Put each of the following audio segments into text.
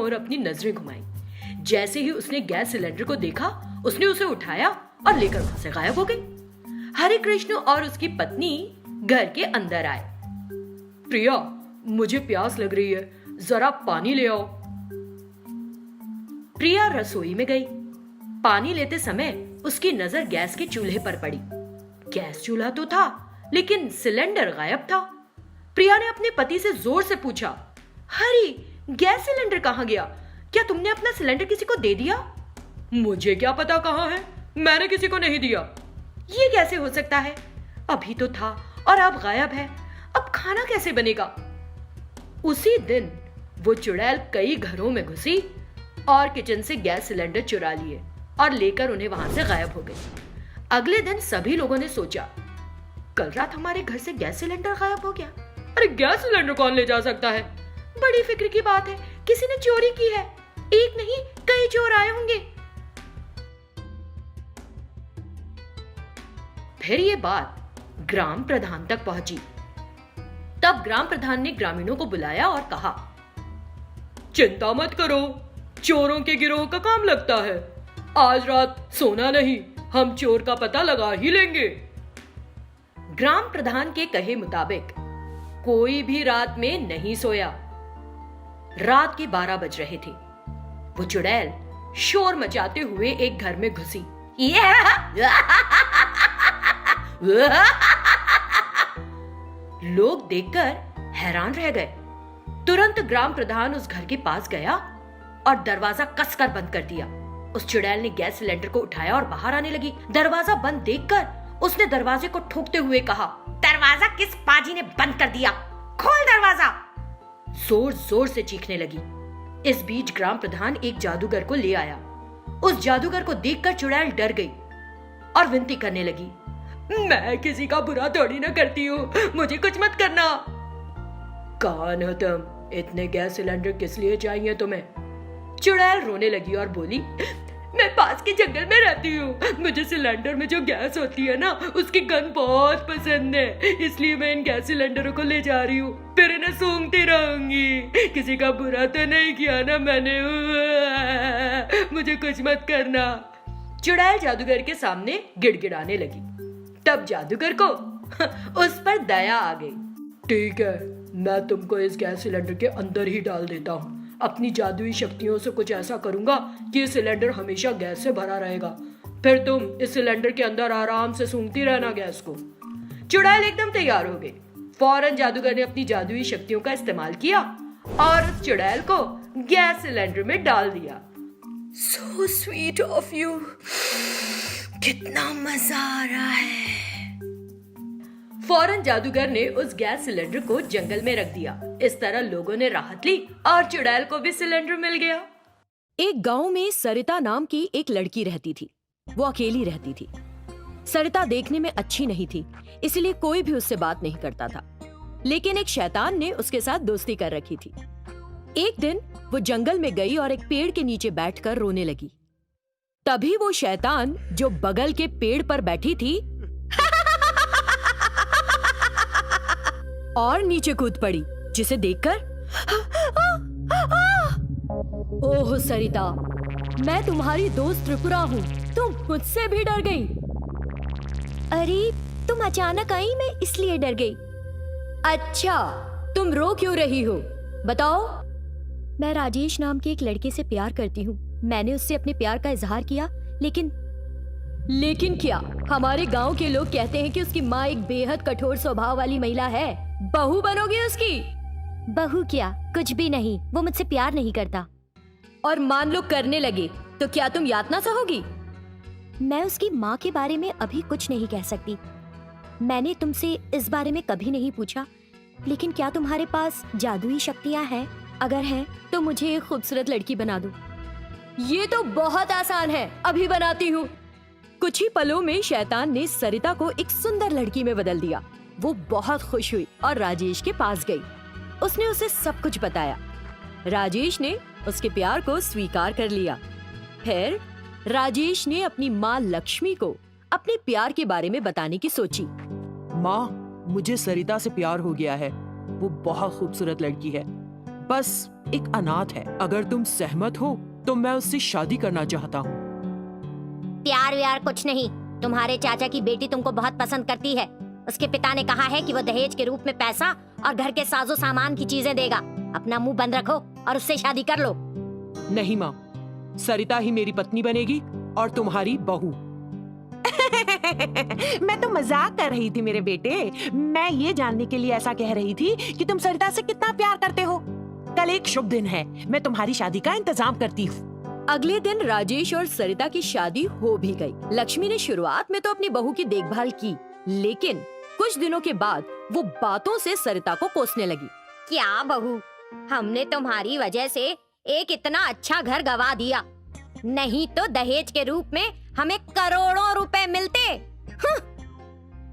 ओर अपनी नजरें घुमाई। जैसे ही उसने गैस सिलेंडर को देखा, उसने उसे उठाया और लेकर वहां से गायब हो गई। हरे कृष्ण और उसकी पत्नी घर के अंदर आए। प्रिया, मुझे प्यास लग रही है, जरा पानी ले आओ। प्रिया रसोई में गई। पानी लेते समय उसकी नजर गैस के चूल्हे पर पड़ी। गैस चूल्हा तो था, लेकिन सिलेंडर गायब था। प्रिया ने अपने पति से जोर से पूछा, हरी, गैस सिलेंडर कहां गया? क्या तुमने अपना सिलेंडर किसी को दे दिया? मुझे क्या पता कहां है, मैंने किसी को नहीं दिया। ये कैसे हो सकता है? अभी तो था और अब गायब है। अब खाना कैसे बनेगा? उसी दिन वो चुड़ैल कई घरों में घुसी और किचन से गैस सिलेंडर चुरा लिए और लेकर उन्हें वहां से गायब हो गई। अगले दिन सभी लोगों ने सोचा, कल रात हमारे घर से गैस सिलेंडर गायब हो गया। अरे गैस सिलेंडर कौन ले जा सकता है? बड़ी फिक्र की बात है, किसी ने चोरी की है। एक नहीं, कई चोर आए होंगे। फिर ये बात ग्राम प्रधान तक पहुंची। तब ग्राम प्रधान ने ग्रामीणों को बुलाया और कहा, चिंता मत करो, चोरों के गिरोह का काम लगता है। आज रात सोना नहीं, हम चोर का पता लगा ही लेंगे। ग्राम प्रधान के कहे मुताबिक कोई भी रात में नहीं सोया। रात के 12 बज रहे थे। वो चुड़ैल शोर मचाते हुए एक घर में घुसी। लोग देखकर हैरान रह गए। तुरंत ग्राम प्रधान उस घर के पास गया और दरवाजा कसकर बंद कर दिया। उस चुड़ैल ने गैस सिलेंडर को उठाया और बाहर आने लगी। दरवाजा बंद देखकर उसने दरवाजे को ठोकते हुए कहा, दरवाजा किस पाजी ने बंद कर दिया? खोल दरवाजा। जोर जोर से चीखने लगी। इस बीच ग्राम प्रधान एक जादूगर को ले आया। उस जादूगर को देखकर चुड़ैल डर गई और विनती करने लगी, मैं किसी का बुरा थोड़ी ना करती हूँ, मुझे कुछ मत करना। कौन हो तुम? इतने गैस सिलेंडर किस लिए चाहिए तुम्हें? चुड़ैल रोने लगी और बोली, मैं पास के जंगल में रहती हूँ। मुझे सिलेंडर में जो गैस होती है ना, उसकी गंध बहुत पसंद है, इसलिए मैं इन गैस सिलेंडरों को ले जा रही हूँ। फिर इन्हें सूंघती रहूंगी। किसी का बुरा तो नहीं किया ना मैंने, मुझे कुछ मत करना। चुड़ैल जादूगर के सामने गिड़गिड़ाने लगी। तब जादूगर को उस पर दया आ गई। ठीक है, मैं तुमको इस गैस सिलेंडर के अंदर ही डाल देता हूँ। अपनी जादुई शक्तियों से कुछ ऐसा करूंगा कि सिलेंडर हमेशा गैस से भरा रहेगा। फिर तुम इस सिलेंडर के अंदर आराम से सूंघती रहना गैस को। चुड़ैल एकदम तैयार हो गई। फौरन जादूगर ने अपनी जादुई शक्तियों का इस्तेमाल किया और उस चुड़ैल को गैस सिलेंडर में डाल दिया। So sweet of you, कितना मजा आ रहा है। फौरन जादूगर ने उस गैस सिलेंडर को जंगल में रख दिया। इस तरह लोगों ने राहत ली और चुड़ैल को भी सिलेंडर मिल गया। एक गांव में सरिता नाम की एक लड़की रहती थी। वो अकेली रहती थी। सरिता देखने में अच्छी नहीं थी, इसलिए कोई भी उससे बात नहीं करता था। लेकिन एक शैतान ने उसके साथ दोस्ती कर रखी थी। एक दिन वो जंगल में गई और एक पेड़ के नीचे बैठकर रोने लगी। तभी वो शैतान जो बगल के पेड़ पर बैठी थी और नीचे कूद पड़ी, जिसे देखकर ओह सरिता, मैं तुम्हारी दोस्त त्रिपुरा हूँ, तुम मुझसे भी डर गई। अरे तुम अचानक आई, मैं इसलिए डर गई। अच्छा, तुम रो क्यों रही हो, बताओ। मैं राजेश नाम के एक लड़के से प्यार करती हूँ। मैंने उससे अपने प्यार का इजहार किया, लेकिन क्या? हमारे गांव के लोग कहते हैं कि उसकी माँ एक बेहद कठोर स्वभाव वाली महिला है। बहू बनोगी उसकी? बहू क्या, कुछ भी नहीं, वो मुझसे प्यार नहीं करता। और मान लो करने लगे तो क्या तुम यातना सहोगी? मैं उसकी माँ के बारे में अभी कुछ नहीं कह सकती। मैंने तुमसे इस बारे में कभी नहीं पूछा, लेकिन क्या तुम्हारे पास जादुई शक्तियाँ हैं? अगर हैं तो मुझे एक खूबसूरत लड़की बना दो। ये तो बहुत आसान है, अभी बनाती हूँ। कुछ ही पलों में शैतान ने सरिता को एक सुंदर लड़की में बदल दिया। वो बहुत खुश हुई और राजेश के पास गई। उसने उसे सब कुछ बताया। राजेश ने उसके प्यार को स्वीकार कर लिया। फिर राजेश ने अपनी माँ लक्ष्मी को अपने प्यार के बारे में बताने की सोची। माँ, मुझे सरिता से प्यार हो गया है। वो बहुत खूबसूरत लड़की है। बस एक अनाथ है। अगर तुम सहमत हो तो मैं उससे शादी करना चाहता हूँ। प्यार व्यार कुछ नहीं। तुम्हारे चाचा की बेटी तुमको बहुत पसंद करती है। उसके पिता ने कहा है कि वो दहेज के रूप में पैसा और घर के साजो सामान की चीजें देगा। अपना मुंह बंद रखो और उससे शादी कर लो। नहीं माँ, सरिता ही मेरी पत्नी बनेगी और तुम्हारी बहू। मैं तो मजाक कर रही थी मेरे बेटे। मैं ये जानने के लिए ऐसा कह रही थी कि तुम सरिता से कितना प्यार करते हो। कल एक शुभ दिन है, मैं तुम्हारी शादी का इंतजाम करती हूँ। अगले दिन राजेश और सरिता की शादी हो भी गई। लक्ष्मी ने शुरुआत में तो अपनी बहू की देखभाल की, लेकिन कुछ दिनों के बाद वो बातों से सरिता को कोसने लगी। क्या बहू, हमने तुम्हारी वजह से एक इतना अच्छा घर गवा दिया। नहीं तो दहेज के रूप में हमें करोड़ों रुपए मिलते।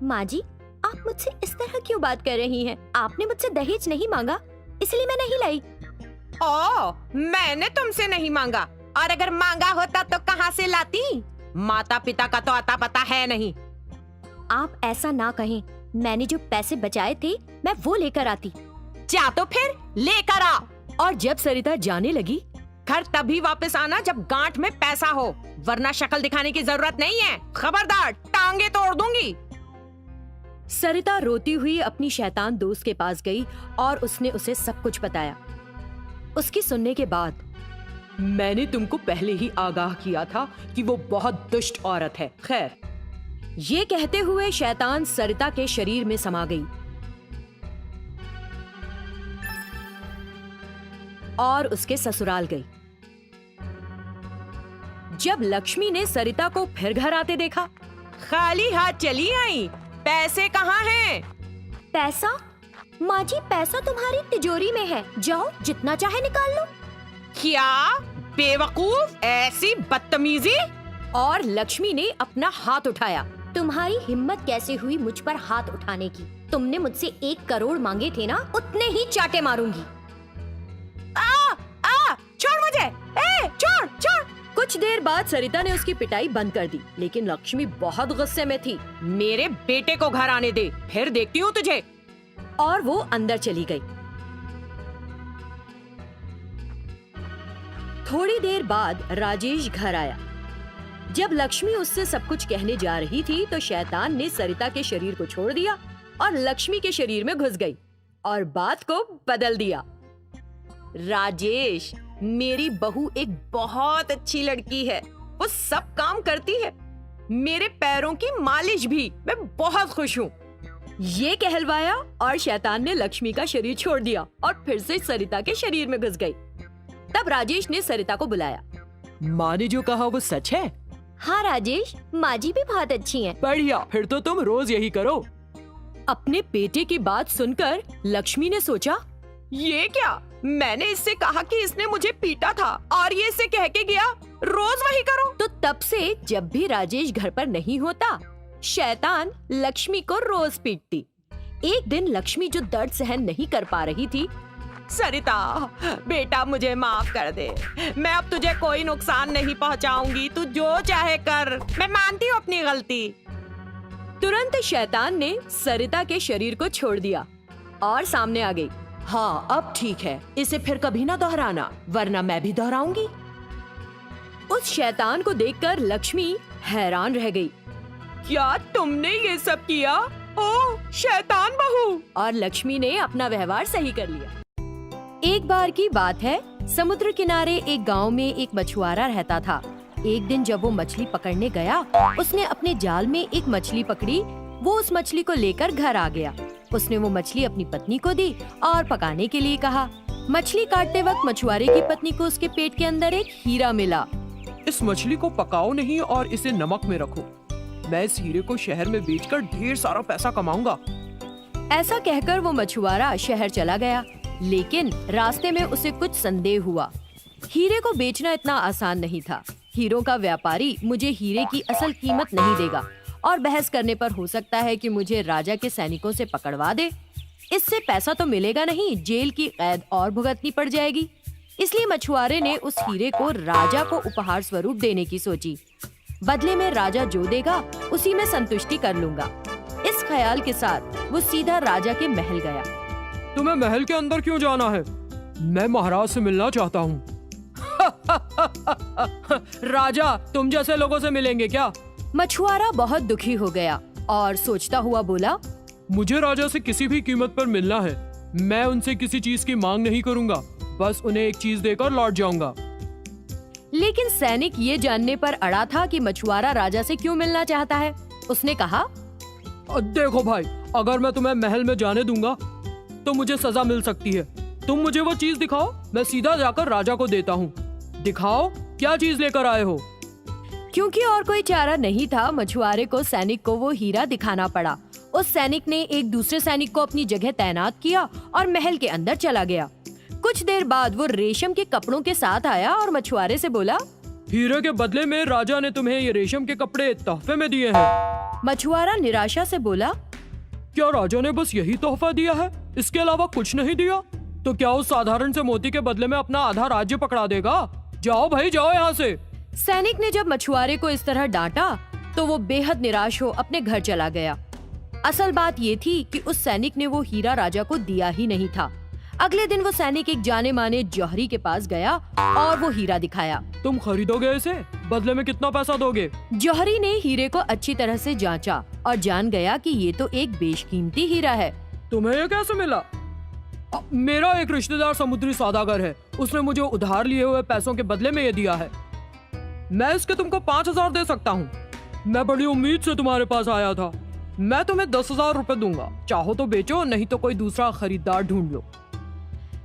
माँ जी, आप मुझसे इस तरह क्यों बात कर रही हैं? आपने मुझसे दहेज नहीं मांगा, इसलिए मैं नहीं लाई। ओ, मैंने तुमसे नहीं मांगा, और अगर मांगा होता तो कहाँ से लाती? माता पिता का तो अता पता है नहीं। आप ऐसा ना कहें। मैंने जो पैसे बचाए थे मैं वो लेकर आती। जा तो फिर लेकर आ। और जब सरिता जाने लगी, घर तभी वापस आना जब गांठ में पैसा हो, वरना शक्ल दिखाने की जरूरत नहीं है। खबरदार, टांगे तोड़ दूंगी। सरिता रोती हुई अपनी शैतान दोस्त के पास गई और उसने उसे सब कुछ बताया। उसकी सुनने के बाद, मैंने तुमको पहले ही आगाह किया था कि वो बहुत दुष्ट औरत है। खैर, ये कहते हुए शैतान सरिता के शरीर में समा गई और उसके ससुराल गई। जब लक्ष्मी ने सरिता को फिर घर आते देखा, खाली हाथ चली आई। पैसे कहाँ हैं? पैसा? माँ जी, पैसा तुम्हारी तिजोरी में है। जाओ, जितना चाहे निकाल लो। क्या बेवकूफ, ऐसी बदतमीजी! और लक्ष्मी ने अपना हाथ उठाया। तुम्हारी हिम्मत कैसे हुई मुझ पर हाथ उठाने की? तुमने मुझसे 1 करोड़ मांगे थे ना, उतने ही चाटे मारूंगी। छोड़ मुझे! छोड़ छोड़! कुछ देर बाद सरिता ने उसकी पिटाई बंद कर दी, लेकिन लक्ष्मी बहुत गुस्से में थी। मेरे बेटे को घर आने दे, फिर देखती हूँ तुझे। और वो अंदर चली गई। थोड़ी देर बाद राजेश घर आया। जब लक्ष्मी उससे सब कुछ कहने जा रही थी तो शैतान ने सरिता के शरीर को छोड़ दिया और लक्ष्मी के शरीर में घुस गई और बात को बदल दिया। राजेश, मेरी बहू एक बहुत अच्छी लड़की है। वो सब काम करती है, मेरे पैरों की मालिश भी। मैं बहुत खुश हूँ। ये कहलवाया और शैतान ने लक्ष्मी का शरीर छोड़ दिया और फिर से सरिता के शरीर में घुस गई। तब राजेश ने सरिता को बुलाया। माँ ने जो कहा वो सच है? हाँ राजेश, माँ जी भी बहुत अच्छी हैं। बढ़िया, फिर तो तुम रोज यही करो। अपने बेटे की बात सुनकर लक्ष्मी ने सोचा, ये क्या? मैंने इससे कहा कि इसने मुझे पीटा था और ये इसे कह के गया रोज वही करो। तो तब से जब भी राजेश घर पर नहीं होता, शैतान लक्ष्मी को रोज पीटती। एक दिन लक्ष्मी जो दर्द सहन नहीं कर पा रही थी, सरिता बेटा, मुझे माफ कर दे। मैं अब तुझे कोई नुकसान नहीं पहुंचाऊंगी। तू जो चाहे कर, मैं मानती हूँ अपनी गलती। तुरंत शैतान ने सरिता के शरीर को छोड़ दिया और सामने आ गई। हाँ, अब ठीक है, इसे फिर कभी ना दोहराना, वरना मैं भी दोहराऊंगी। उस शैतान को देखकर लक्ष्मी हैरान रह गई। क्या तुमने ये सब किया? ओह, शैतान बहू! और लक्ष्मी ने अपना व्यवहार सही कर लिया। एक बार की बात है, समुद्र किनारे एक गांव में एक मछुआरा रहता था। एक दिन जब वो मछली पकड़ने गया, उसने अपने जाल में एक मछली पकड़ी। वो उस मछली को लेकर घर आ गया। उसने वो मछली अपनी पत्नी को दी और पकाने के लिए कहा। मछली काटते वक्त मछुआरे की पत्नी को उसके पेट के अंदर एक हीरा मिला। इस मछली को पकाओ नहीं और इसे नमक में रखो। मैं इस हीरे को शहर में बेचकर ढेर सारा पैसा कमाऊंगा। ऐसा कहकर वो मछुआरा शहर चला गया, लेकिन रास्ते में उसे कुछ संदेह हुआ। हीरे को बेचना इतना आसान नहीं था। हीरों का व्यापारी मुझे हीरे की असल कीमत नहीं देगा और बहस करने पर हो सकता है कि मुझे राजा के सैनिकों से पकड़वा दे। इससे पैसा तो मिलेगा नहीं, जेल की कैद और भुगतनी पड़ जाएगी। इसलिए मछुआरे ने उस हीरे को राजा को उपहार स्वरूप देने की सोची। बदले में राजा जो देगा उसी में संतुष्टि कर लूंगा। इस ख्याल के साथ वो सीधा राजा के महल गया। तुम्हें महल के अंदर क्यों जाना है? मैं महाराज से मिलना चाहता हूँ। राजा तुम जैसे लोगों से मिलेंगे क्या? मछुआरा बहुत दुखी हो गया और सोचता हुआ बोला, मुझे राजा से किसी भी कीमत पर मिलना है। मैं उनसे किसी चीज की मांग नहीं करूंगा, बस उन्हें एक चीज देकर लौट जाऊंगा। लेकिन सैनिक ये जानने पर अड़ा था कि मछुआरा राजा से क्यों मिलना चाहता है। उसने कहा, देखो भाई, अगर मैं तुम्हें महल में जाने दूंगा तो मुझे सजा मिल सकती है। तुम मुझे वो चीज दिखाओ, मैं सीधा जाकर राजा को देता हूँ। दिखाओ क्या चीज लेकर आए हो। क्योंकि और कोई चारा नहीं था, मछुआरे को सैनिक को वो हीरा दिखाना पड़ा। उस सैनिक ने एक दूसरे सैनिक को अपनी जगह तैनात किया और महल के अंदर चला गया। कुछ देर बाद वो रेशम के कपड़ों के साथ आया और मछुआरे से बोला, हीरे के बदले में राजा ने तुम्हें ये रेशम के कपड़े तोहफे में दिए हैं। मछुआरा निराशा से बोला, क्या राजा ने बस यही तोहफा दिया है, इसके अलावा कुछ नहीं दिया? तो क्या उस साधारण से मोती के बदले में अपना आधा राज्य पकड़ा देगा? जाओ भाई जाओ यहाँ से। सैनिक ने जब मछुआरे को इस तरह डांटा तो वो बेहद निराश हो अपने घर चला गया। असल बात ये थी कि उस सैनिक ने वो हीरा राजा को दिया ही नहीं था। अगले दिन वो सैनिक एक जाने माने जौहरी के पास गया और वो हीरा दिखाया। तुम खरीदोगे इसे? बदले में कितना पैसा दोगे? जौहरी ने हीरे को अच्छी तरह से जांचा और जान गया कि ये तो एक बेशकीमती हीरा है। तुम्हें ये कैसे मिला? मेरा एक रिश्तेदार समुद्री सौदागर है, उसने मुझे उधार लिए हुए पैसों के बदले में ये दिया है। मैं इसके तुमको 5,000 दे सकता हूँ। मैं बड़ी उम्मीद से तुम्हारे पास आया था। मैं तुम्हें 10,000 रुपए दूंगा, चाहो तो बेचो, नहीं तो कोई दूसरा खरीदार ढूंढ लो।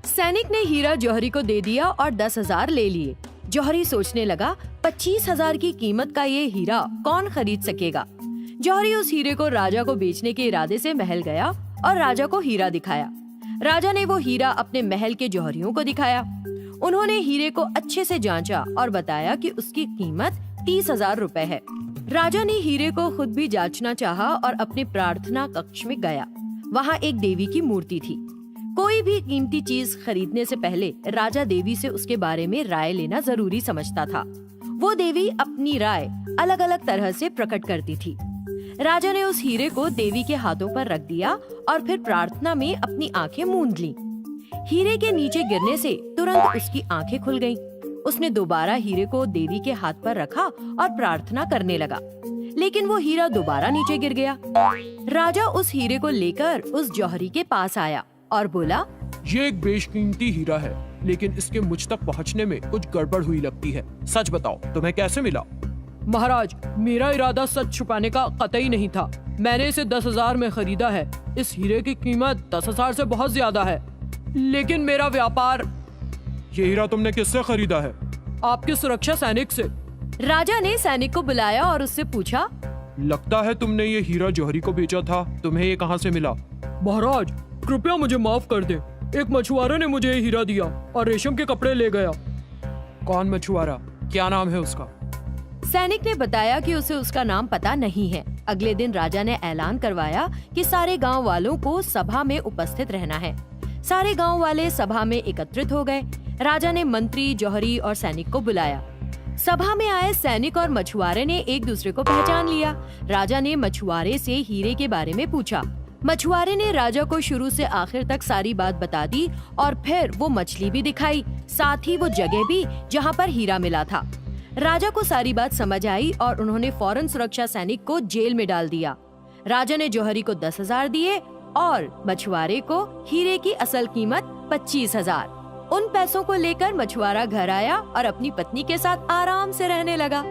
सैनिक ने हीरा जौहरी को दे दिया और 10,000 ले लिए। जौहरी सोचने लगा, 25,000 की कीमत का ये हीरा कौन खरीद सकेगा। जौहरी उस हीरे को राजा को बेचने के इरादे से महल गया और राजा को हीरा दिखाया। राजा ने वो हीरा अपने महल के जौहरियों को दिखाया। उन्होंने हीरे को अच्छे से जांचा और बताया कि उसकी कीमत 30,000 रुपए है। राजा ने हीरे को खुद भी जांचना चाहा और अपने प्रार्थना कक्ष में गया। वहाँ एक देवी की मूर्ति थी। कोई भी कीमती चीज खरीदने से पहले राजा देवी से उसके बारे में राय लेना जरूरी समझता था। वो देवी अपनी राय अलग अलग तरह से प्रकट करती थी। राजा ने उस हीरे को देवी के हाथों पर रख दिया और फिर प्रार्थना में अपनी आंखें मूंद लीं। हीरे के नीचे गिरने से तुरंत उसकी आंखें खुल गईं। उसने दोबारा हीरे को देवी के हाथ पर रखा और प्रार्थना करने लगा, लेकिन वो हीरा दोबारा नीचे गिर गया। राजा उस हीरे को लेकर उस जौहरी के पास आया और बोला, ये एक बेशकीमती हीरा है, लेकिन इसके मुझ तक पहुंचने में कुछ गड़बड़ हुई लगती है। सच बताओ, तुम्हें कैसे मिला? महाराज, मेरा इरादा सच छुपाने का कतई नहीं था। मैंने इसे 10,000 में खरीदा है। इस हीरे की कीमत 10,000 से बहुत ज्यादा है, लेकिन मेरा व्यापार। ये हीरा तुमने किससे खरीदा है? आपके सुरक्षा सैनिक से। राजा ने सैनिक को बुलाया और उससे पूछा, लगता है तुमने ये हीरा जौहरी को बेचा था, तुम्हें ये कहाँ से मिला? महाराज, कृपया मुझे माफ कर दे। एक मछुआरे ने मुझे ये हीरा दिया और रेशम के कपड़े ले गया। कौन मछुआरा? क्या नाम है उसका? सैनिक ने बताया कि उसे उसका नाम पता नहीं है। अगले दिन राजा ने ऐलान करवाया कि सारे गांव वालों को सभा में उपस्थित रहना है। सारे गांव वाले सभा में एकत्रित हो गए। राजा ने मंत्री, जौहरी और सैनिक को बुलाया। सभा में आए सैनिक और मछुआरे ने एक दूसरे को पहचान लिया। राजा ने मछुआरे से हीरे के बारे में पूछा। मछुआरे ने राजा को शुरू से आखिर तक सारी बात बता दी और फिर वो मछली भी दिखाई, साथ ही वो जगह भी जहाँ पर हीरा मिला था। राजा को सारी बात समझ आई और उन्होंने फौरन सुरक्षा सैनिक को जेल में डाल दिया। राजा ने जौहरी को 10,000 दिए और मछुआरे को हीरे की असल कीमत 25,000। उन पैसों को लेकर मछुआरा घर आया और अपनी पत्नी के साथ आराम से रहने लगा।